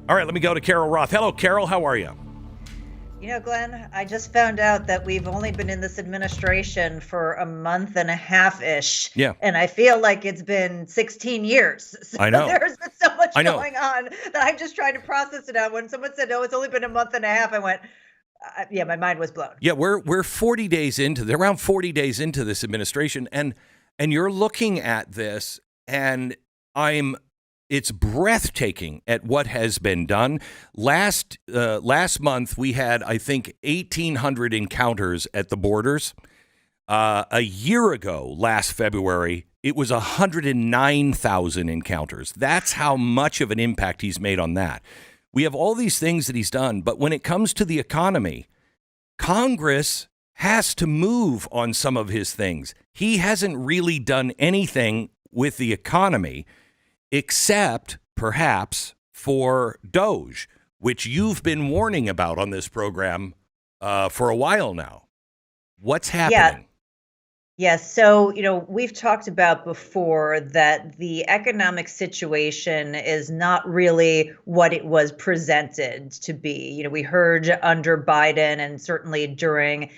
All right, let me go to Carol Roth. Hello, Carol. How are you? You know, Glenn, I just found out that we've only been in this administration for a month and a half-ish, Yeah, and I feel like it's been 16 years. So I know. there's been so much I know. going on that I'm just trying to process it out. When someone said, "Oh, it's only been a month and a half," I went, "Yeah, my mind was blown." Yeah, we're 40 days into around 40 days into this administration, and you're looking at this, and it's breathtaking at what has been done. Last month we had, I think, 1,800 encounters at the borders. A year ago, last February, it was 109,000 encounters. That's how much of an impact he's made on that. We have all these things that he's done, but when it comes to the economy, Congress has to move on some of his things. He hasn't really done anything with the economy except perhaps for DOGE, which you've been warning about on this program for a while now. What's happening? Yes. So, we've talked about before that the economic situation is not really what it was presented to be. We heard under Biden and certainly during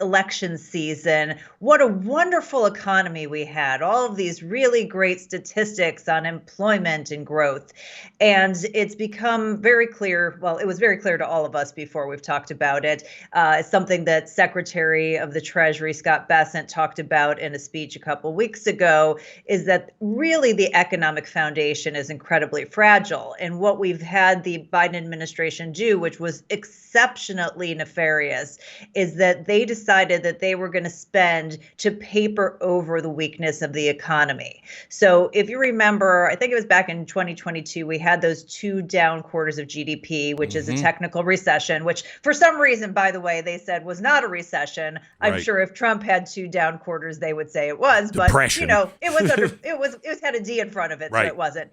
election season, what a wonderful economy we had, all of these really great statistics on employment and growth. And it's become very clear. Well, it was very clear to all of us before we've talked about it. It's something that Secretary of the Treasury, Scott Bessent, talked about in a speech a couple weeks ago, is that really the economic foundation is incredibly fragile. And what we've had the Biden administration do, which was exceptionally nefarious, is that they decided that they were going to spend to paper over the weakness of the economy. So if you remember, I think it was back in 2022, we had those 2 down quarters of GDP, which is a technical recession, which for some reason, by the way, they said was not a recession. I'm Right. sure if Trump had 2 down quarters, they would say it was, Depression. but it had a D in front of it, Right. so it wasn't.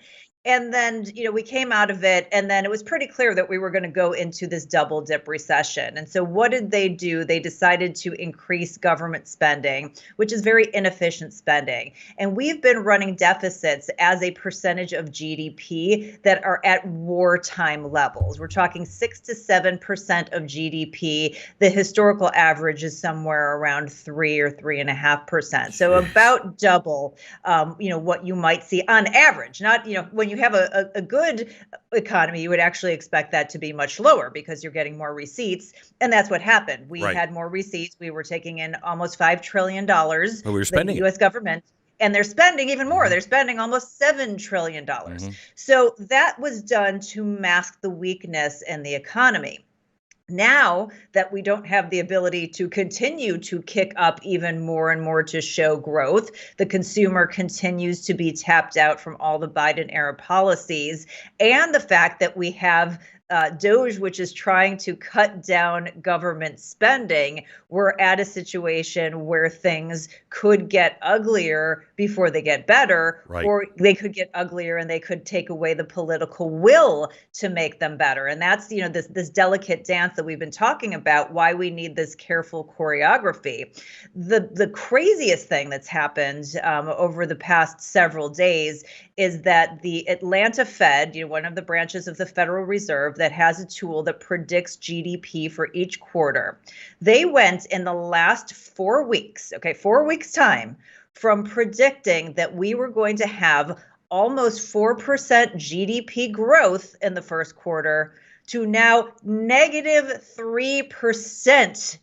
And then, we came out of it, and then it was pretty clear that we were going to go into this double dip recession. And so what did they do? They decided to increase government spending, which is very inefficient spending. And we've been running deficits as a percentage of GDP that are at wartime levels. We're talking 6 to 7% of GDP. The historical average is somewhere around 3 or 3.5%. So about double, what you might see on average. Not, when you have a good economy, you would actually expect that to be much lower because you're getting more receipts. And that's what happened. We Right. had more receipts. We were taking in almost $5 trillion. Well, we were spending the U.S. government. And they're spending even more. They're spending almost $7 trillion. So that was done to mask the weakness in the economy. Now that we don't have the ability to continue to kick up even more and more to show growth, the consumer continues to be tapped out from all the Biden era policies, and the fact that we have DOGE, which is trying to cut down government spending, we're at a situation where things could get uglier before they get better, Right. or they could get uglier and they could take away the political will to make them better. And that's, this delicate dance that we've been talking about, why we need this careful choreography. The craziest thing that's happened over the past several days is that the Atlanta Fed, one of the branches of the Federal Reserve that has a tool that predicts GDP for each quarter, they went in the last 4 weeks, 4 weeks time, from predicting that we were going to have almost 4% GDP growth in the first quarter to now negative 3%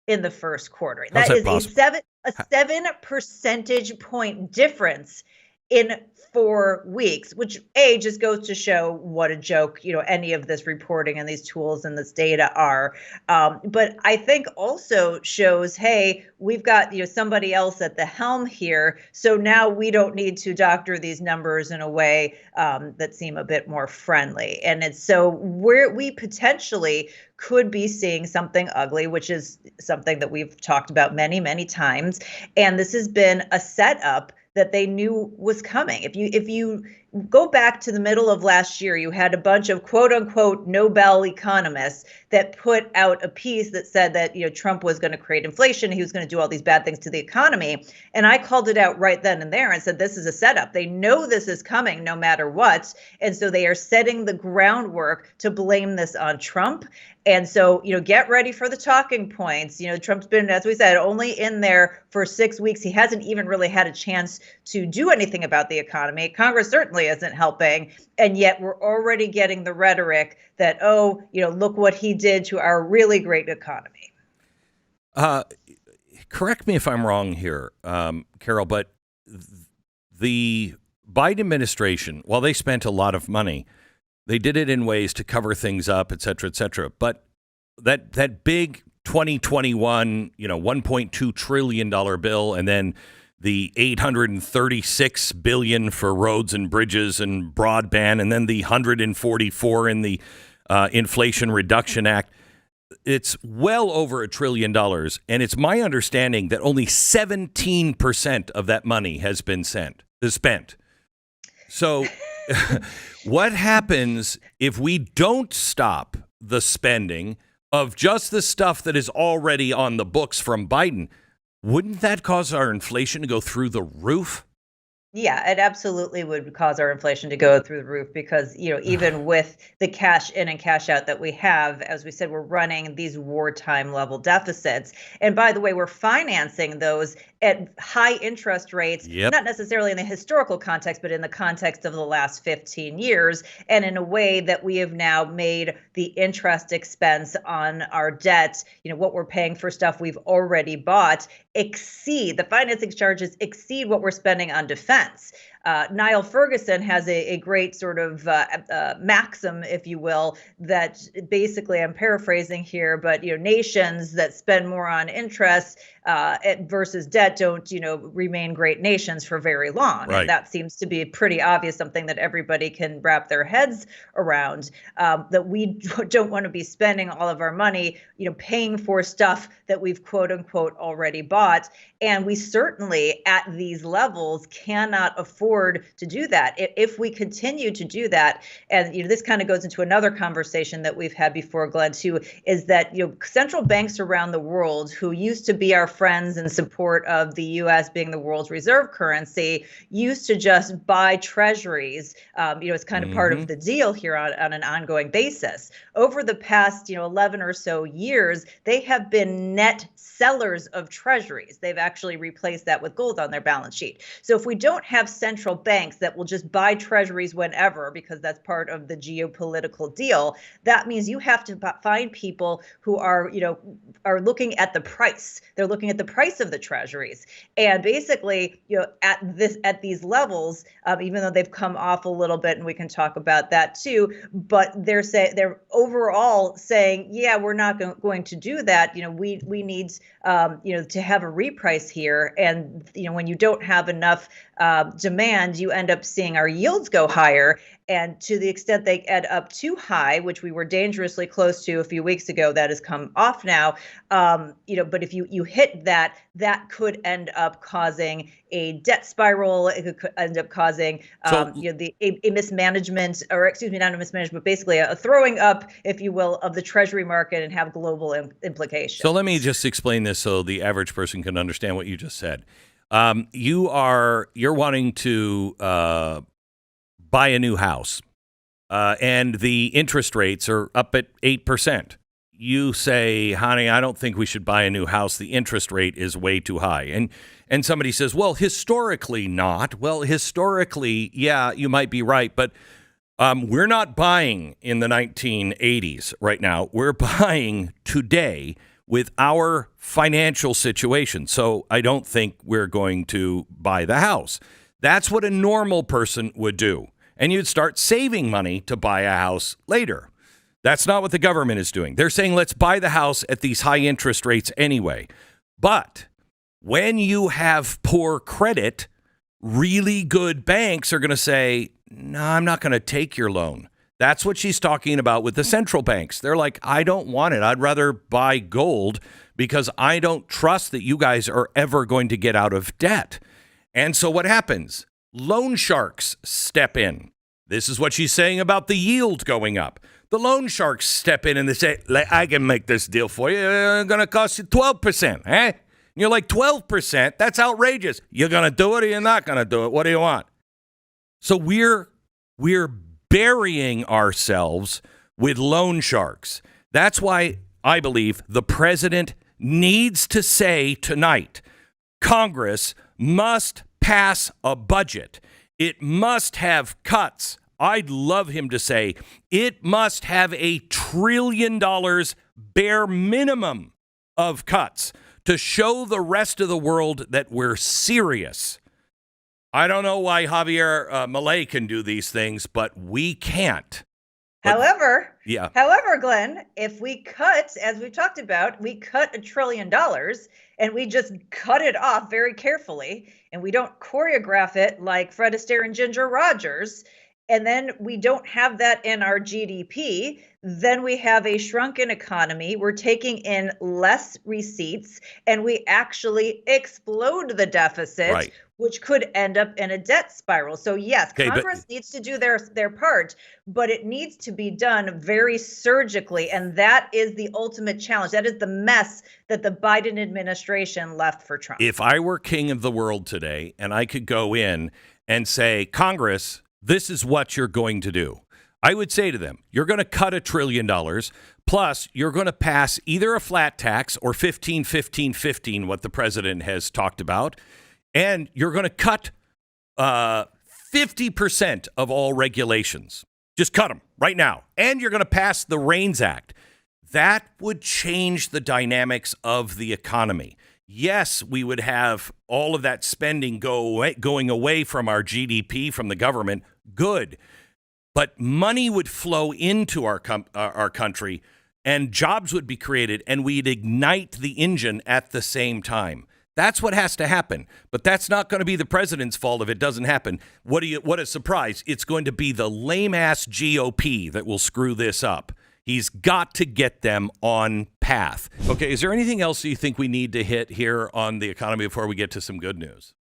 in the first quarter. How's That that is possible? a 7 percentage point difference in 4 weeks, which just goes to show what a joke, any of this reporting and these tools and this data are. But I think also shows, hey, we've got, somebody else at the helm here. So now we don't need to doctor these numbers in a way that seem a bit more friendly. And it's so we potentially could be seeing something ugly, which is something that we've talked about many, many times. And this has been a setup that they knew was coming. If you go back to the middle of last year, you had a bunch of quote unquote Nobel economists that put out a piece that said that, Trump was going to create inflation. He was going to do all these bad things to the economy. And I called it out right then and there and said, this is a setup. They know this is coming no matter what. And so they are setting the groundwork to blame this on Trump. And so, get ready for the talking points. Trump's been, as we said, only in there for 6 weeks. He hasn't even really had a chance to do anything about the economy. Congress certainly isn't helping. And yet we're already getting the rhetoric that, look what he did to our really great economy. Correct me if I'm wrong here, Carol, but the Biden administration, while they spent a lot of money, they did it in ways to cover things up, et cetera, et cetera. But that big 2021, $1.2 trillion bill, and then the $836 billion for roads and bridges and broadband, and then the $144 in the Inflation Reduction Act. It's well over $1 trillion. And it's my understanding that only 17% of that money has been spent. So what happens if we don't stop the spending of just the stuff that is already on the books from Biden? Wouldn't that cause our inflation to go through the roof? Yeah, it absolutely would cause our inflation to go through the roof because, even with the cash in and cash out that we have, as we said, we're running these wartime level deficits. And by the way, we're financing those at high interest rates, not necessarily in the historical context, but in the context of the last 15 years, and in a way that we have now made the interest expense on our debt, what we're paying for stuff we've already bought, the financing charges exceed what we're spending on defense. Niall Ferguson has a great sort of maxim, if you will, that basically, I'm paraphrasing here, but nations that spend more on interest versus debt don't remain great nations for very long. Right. And that seems to be pretty obvious, something that everybody can wrap their heads around, that we don't want to be spending all of our money paying for stuff that we've quote unquote already bought. And we certainly at these levels cannot afford to do that. If we continue to do that, and this kind of goes into another conversation that we've had before, Glenn, too, is that central banks around the world who used to be our friends in support of the U.S. being the world's reserve currency used to just buy treasuries. It's kind of part of the deal here on an ongoing basis. Over the past 11 or so years, they have been net sellers of treasuries. They've actually replaced that with gold on their balance sheet. So if we don't have central banks that will just buy treasuries whenever, because that's part of the geopolitical deal, that means you have to find people who are looking at the price. They're looking at the price of the treasuries. And basically, at these levels, even though they've come off a little bit, and we can talk about that too, but they're overall saying, yeah, we're not going to do that. We need to have a reprice here. And when you don't have enough demand, you end up seeing our yields go higher. And to the extent they add up too high, which we were dangerously close to a few weeks ago, that has come off now. But if you hit that, that could end up causing a debt spiral. It could end up causing a mismanagement, or excuse me, not a mismanagement, but basically a throwing up, if you will, of the treasury market and have global implications. So let me just explain this so the average person can understand what you just said. You're wanting to buy a new house, and the interest rates are up at 8%. You say, honey, I don't think we should buy a new house. The interest rate is way too high. And somebody says, well, historically not. Well, historically, yeah, you might be right. But we're not buying in the 1980s right now. We're buying today with our financial situation. So I don't think we're going to buy the house. That's what a normal person would do. And you'd start saving money to buy a house later. That's not what the government is doing. They're saying, let's buy the house at these high interest rates anyway. But when you have poor credit, really good banks are going to say, no, I'm not going to take your loan. That's what she's talking about with the central banks. They're like, I don't want it. I'd rather buy gold because I don't trust that you guys are ever going to get out of debt. And so what happens? Loan sharks step in. This is what she's saying about the yield going up. The loan sharks step in and they say, I can make this deal for you. It's going to cost you 12%. Eh? And you're like, 12%? That's outrageous. You're going to do it or you're not going to do it? What do you want? So we're burying ourselves with loan sharks. That's why I believe the president needs to say tonight, Congress must pass a budget. It must have cuts. I'd love him to say it must have $1 trillion bare minimum of cuts to show the rest of the world that we're serious. I don't know why Javier Milei can do these things, but we can't. However, Glenn, if we cut, as we've talked about, we cut $1 trillion and we just cut it off very carefully and we don't choreograph it like Fred Astaire and Ginger Rogers, and then we don't have that in our GDP, then we have a shrunken economy. We're taking in less receipts and we actually explode the deficit. Right. Which could end up in a debt spiral. So yes, Congress needs to do their part, but it needs to be done very surgically. And that is the ultimate challenge. That is the mess that the Biden administration left for Trump. If I were king of the world today and I could go in and say, Congress, this is what you're going to do, I would say to them, you're going to cut $1 trillion, plus you're going to pass either a flat tax or 15, what the president has talked about. And you're going to cut 50% of all regulations. Just cut them right now. And you're going to pass the REINS Act. That would change the dynamics of the economy. Yes, we would have all of that spending going away from our GDP, from the government. Good. But money would flow into our country and jobs would be created and we'd ignite the engine at the same time. That's what has to happen. But that's not going to be the president's fault if it doesn't happen. What a surprise. It's going to be the lame-ass GOP that will screw this up. He's got to get them on path. Okay, is there anything else you think we need to hit here on the economy before we get to some good news?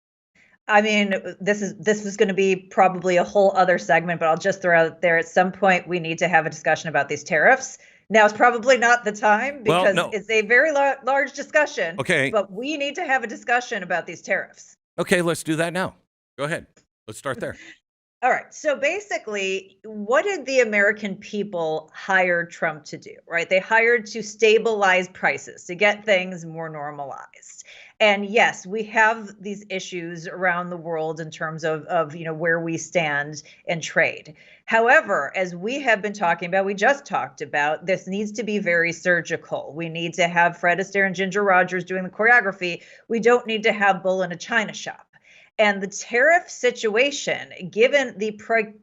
I mean, this was going to be probably a whole other segment, but I'll just throw out there at some point we need to have a discussion about these tariffs. Now, it's probably not the time because it's a very large discussion. Okay. But we need to have a discussion about these tariffs. Okay, let's do that now. Go ahead. Let's start there. All right. So basically, what did the American people hire Trump to do, right? They hired to stabilize prices, to get things more normalized. And yes, we have these issues around the world in terms of where we stand in trade. However, as we have been talking about, we just talked about, this needs to be very surgical. We need to have Fred Astaire and Ginger Rogers doing the choreography. We don't need to have bull in a china shop. And the tariff situation, given the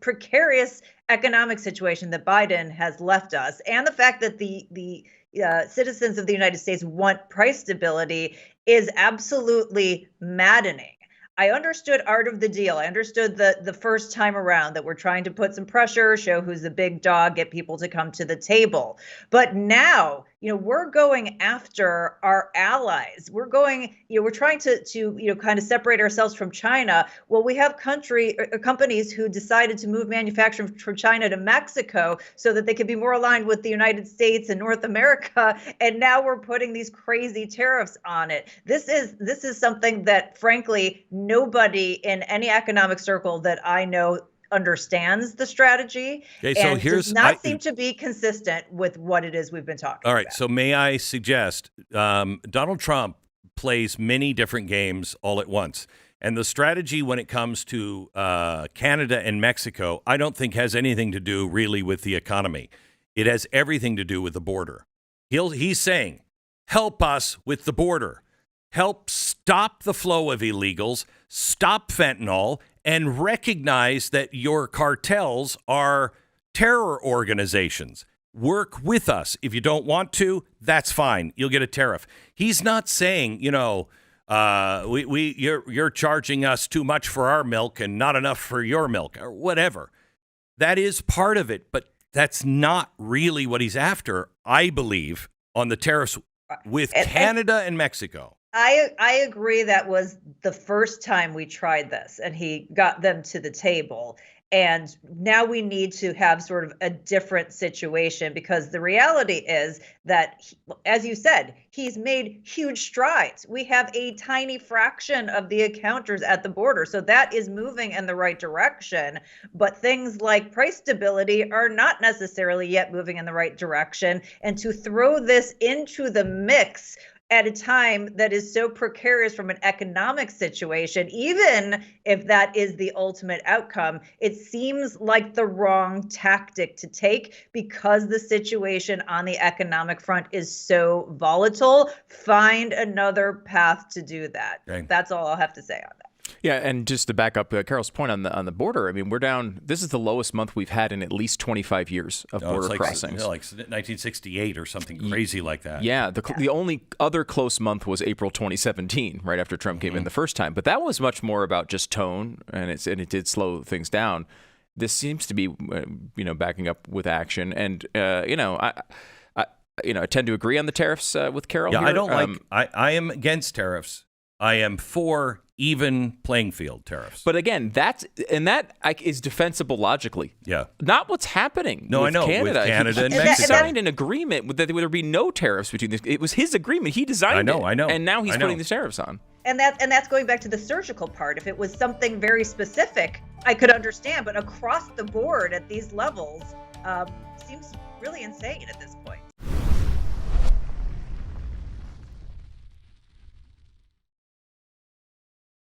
precarious economic situation that Biden has left us, and the fact that the citizens of the United States want price stability, is absolutely maddening. I understood art of the deal. I understood the first time around that we're trying to put some pressure, show who's the big dog, get people to come to the table. But now, we're going after our allies. We're going, we're trying to kind of separate ourselves from China. Well, we have companies who decided to move manufacturing from China to Mexico so that they could be more aligned with the United States and North America. And now we're putting these crazy tariffs on it. This is something that, frankly, nobody in any economic circle that I know understands the strategy, and does not seem to be consistent with what it is we've been talking about. All right, so may I suggest Donald Trump plays many different games all at once. And the strategy when it comes to Canada and Mexico, I don't think has anything to do really with the economy. It has everything to do with the border. He's saying, help us with the border. Help stop the flow of illegals, stop fentanyl, and recognize that your cartels are terror organizations. Work with us. If you don't want to, that's fine. You'll get a tariff. He's not saying, you're charging us too much for our milk and not enough for your milk or whatever. That is part of it, but that's not really what he's after, I believe, on the tariffs with Canada and Mexico. I agree that was the first time we tried this and he got them to the table. And now we need to have sort of a different situation, because the reality is that, as you said, he's made huge strides. We have a tiny fraction of the encounters at the border. So that is moving in the right direction. But things like price stability are not necessarily yet moving in the right direction. And to throw this into the mix at a time that is so precarious from an economic situation, even if that is the ultimate outcome, it seems like the wrong tactic to take, because the situation on the economic front is so volatile. Find another path to do that. Okay. That's all I'll have to say on that. Yeah, and just to back up Carol's point on the border, I mean, we're down. This is the lowest month we've had in at least 25 years of border crossings. Like 1968 or something crazy like that. Yeah, the only other close month was April 2017, right after Trump came in the first time. But that was much more about just tone, and it did slow things down. This seems to be, backing up with action, and I tend to agree on the tariffs with Carol. Yeah, here. I don't I am against tariffs. I am for even playing field tariffs. But again, that is defensible logically. Yeah. Not what's happening with I know. Canada. With Canada and he Mexico. signed an agreement that there would be no tariffs between these. It was his agreement. He designed it. I know. And now he's putting the tariffs on. And that's going back to the surgical part. If it was something very specific, I could understand. But across the board at these levels seems really insane at this point.